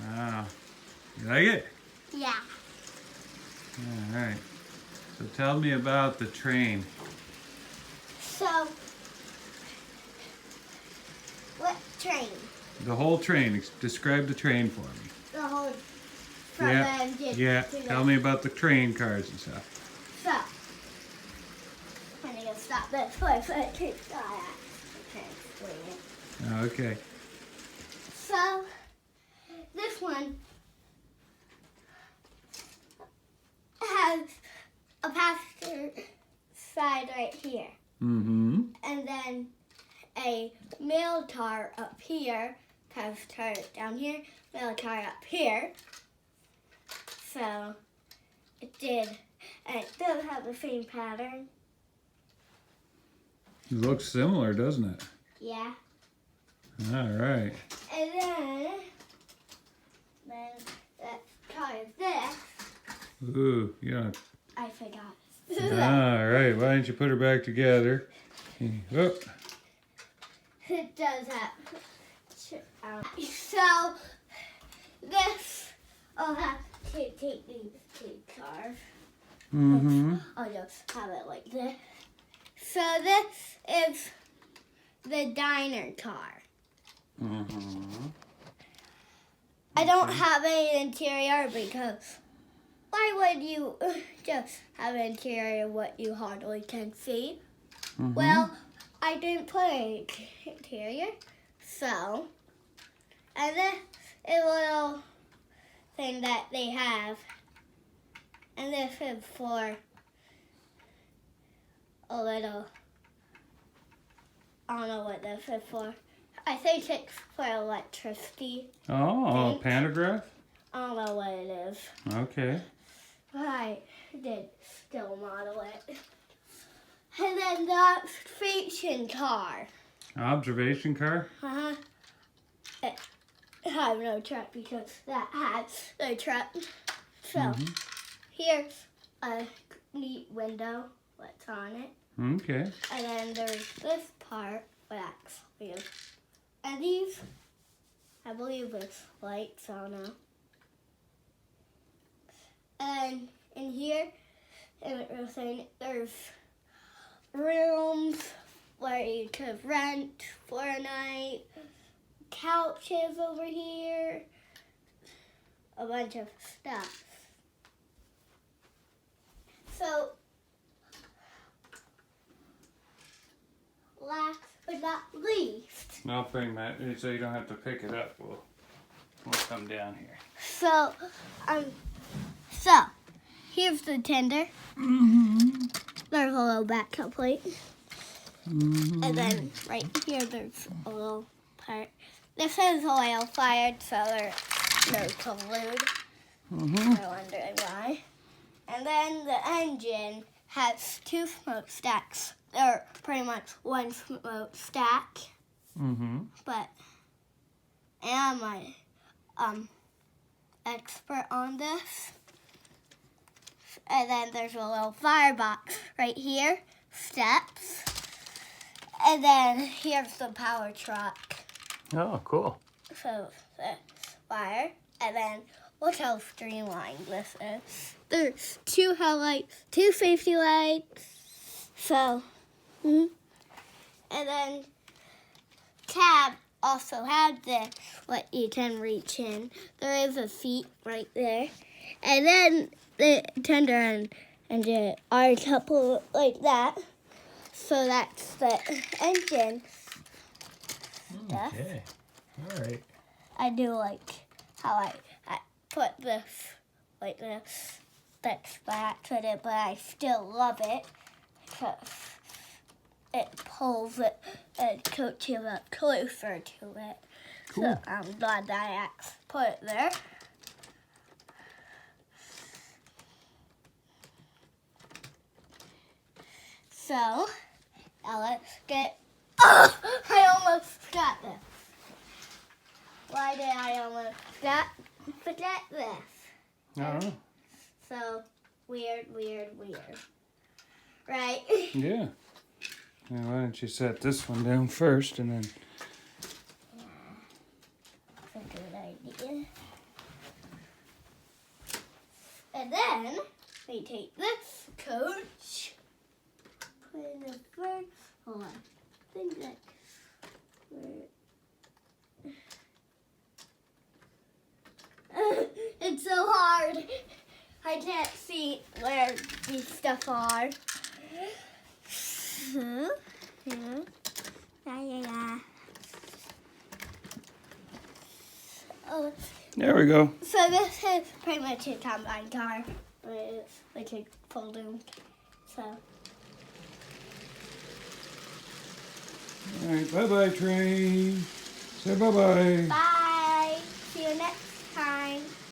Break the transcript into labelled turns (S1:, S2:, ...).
S1: Wow. You like it?
S2: Yeah.
S1: All right. So tell me about the train.
S2: So, what train?
S1: The whole train. Describe the train for me.
S2: The whole from the engine.
S1: Yeah.
S2: To
S1: Tell me about the train cars and stuff.
S2: So, I'm gonna stop this place. I can explain it.
S1: Okay.
S2: So, this one has a passenger side right here.
S1: Mm-hmm.
S2: And then a mail car up here, passenger car down here, mail car up here. So, it did. And it does have the same pattern.
S1: It looks similar, doesn't it?
S2: Yeah.
S1: All right.
S2: And then that car is this.
S1: Ooh, yeah.
S2: I forgot.
S1: All right. Why don't you put her back together? Oh.
S2: It does have. So this, I'll have to take these two cars.
S1: Mm-hmm.
S2: I'll just have it like this. So this is the diner car.
S1: Mm-hmm.
S2: I don't have an interior because why would you just have an interior what you hardly can see?
S1: Mm-hmm.
S2: Well, I didn't put an interior, so, and this is a little thing that they have, and this is for a little, I don't know what this is for. I think it's for electricity.
S1: Oh,
S2: Thanks.
S1: pantograph?
S2: I don't know what it is.
S1: Okay.
S2: But I did still model it. And then the observation car.
S1: Observation car?
S2: Uh-huh. It has no truck because that has no truck. So here's a neat window. What's on it?
S1: Okay.
S2: And then there's this part with actually is. And these, I believe it's lights, I don't know. And in here, and it was saying there's rooms where you could rent for a night, couches over here, a bunch of stuff. So, last but not least,
S1: I'll bring that so you don't have to pick it up. We'll come down here.
S2: so here's the tender. There's a little backup plate. And then right here there's a little part. This is oil fired, so there's no collude. You're wondering why. And then the engine has two smokestacks. They're pretty much one smokestack.
S1: Mm-hmm.
S2: But I'm my expert on this. And then there's a little firebox right here, steps. And then here's the power truck.
S1: Oh, cool.
S2: So that's fire. And then look how streamlined this is. There's two headlights, two safety lights. So, and then cab also had this, what you can reach in. There is a seat right there. And then the tender and engine are coupled like that. So that's the engine.
S1: Okay. All right.
S2: I do like how I put this like this. That's by accident, but I still love it because it pulls it and coats you up closer to it.
S1: Cool.
S2: So I'm glad that I put it there. So now let's get. Oh, I almost got this. Why did I almost forget this?
S1: I don't know.
S2: So weird. Right?
S1: Yeah. Now, why don't you set this one down first and then...
S2: That's a good idea. And then we take this coach, put it in the front. Hold on. I think that. It's so hard. I can't see where these stuff are. Oh,
S1: There we go.
S2: so this is pretty much a combine car, which is folding. So.
S1: All right, bye-bye, train. Say bye-bye.
S2: Bye. See you next